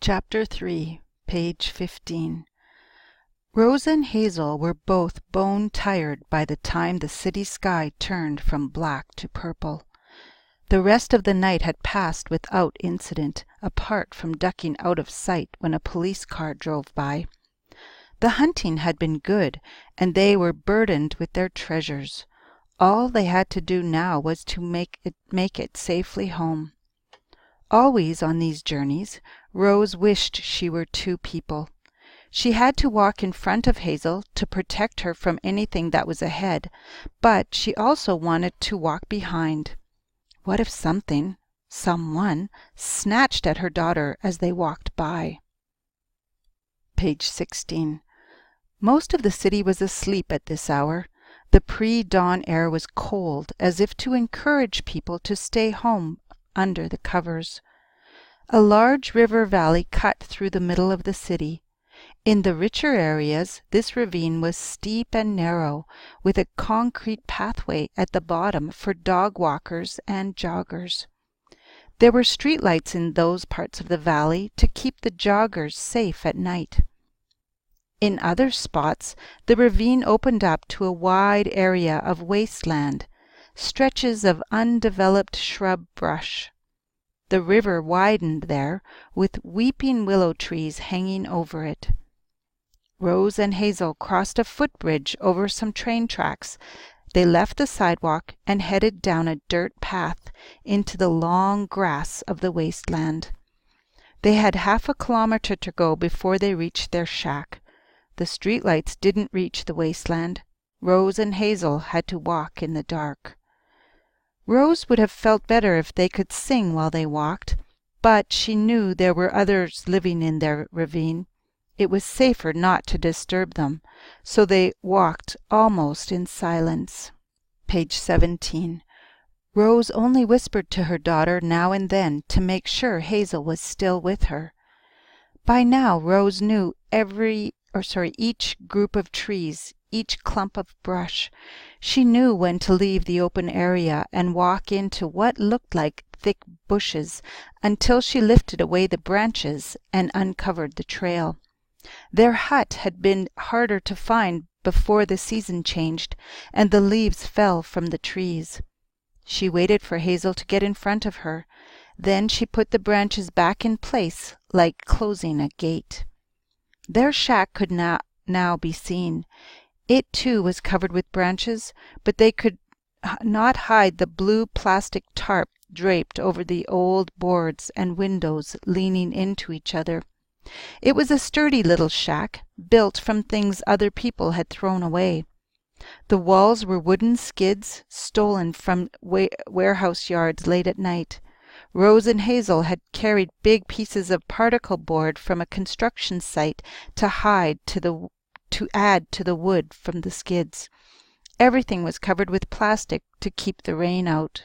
Chapter 3, page 15. Rose and Hazel were both bone-tired by the time the city sky turned from black to purple. The rest of the night had passed without incident, apart from ducking out of sight when a police car drove by. The hunting had been good, and they were burdened with their treasures. All they had to do now was to make it safely home. Always on these journeys, Rose wished she were two people. She had to walk in front of Hazel to protect her from anything that was ahead, but she also wanted to walk behind. What if someone, snatched at her daughter as they walked by? Page 16. Most of the city was asleep at this hour. The pre-dawn air was cold, as if to encourage people to stay home under the covers. A large river valley cut through the middle of the city. In the richer areas, this ravine was steep and narrow, with a concrete pathway at the bottom for dog walkers and joggers. There were streetlights in those parts of the valley to keep the joggers safe at night. In other spots, the ravine opened up to a wide area of wasteland, stretches of undeveloped shrub brush. The river widened there, with weeping willow trees hanging over it. Rose and Hazel crossed a footbridge over some train tracks. They left the sidewalk and headed down a dirt path into the long grass of the wasteland. They had half a kilometer to go before they reached their shack. The streetlights didn't reach the wasteland. Rose and Hazel had to walk in the dark. Rose would have felt better if they could sing while they walked, but she knew there were others living in their ravine. It was safer not to disturb them, so they walked almost in silence. Page 17. Rose only whispered to her daughter now and then to make sure Hazel was still with her. By now Rose knew each group of trees, each clump of brush. She knew when to leave the open area and walk into what looked like thick bushes until she lifted away the branches and uncovered the trail. Their hut had been harder to find before the season changed and the leaves fell from the trees. She waited for Hazel to get in front of her. Then she put the branches back in place like closing a gate. Their shack could now be seen. It too was covered with branches, but they could not hide the blue plastic tarp draped over the old boards and windows leaning into each other. It was a sturdy little shack, built from things other people had thrown away. The walls were wooden skids stolen from warehouse yards late at night. Rose and Hazel had carried big pieces of particle board from a construction site to add to the wood from the skids. Everything was covered with plastic to keep the rain out.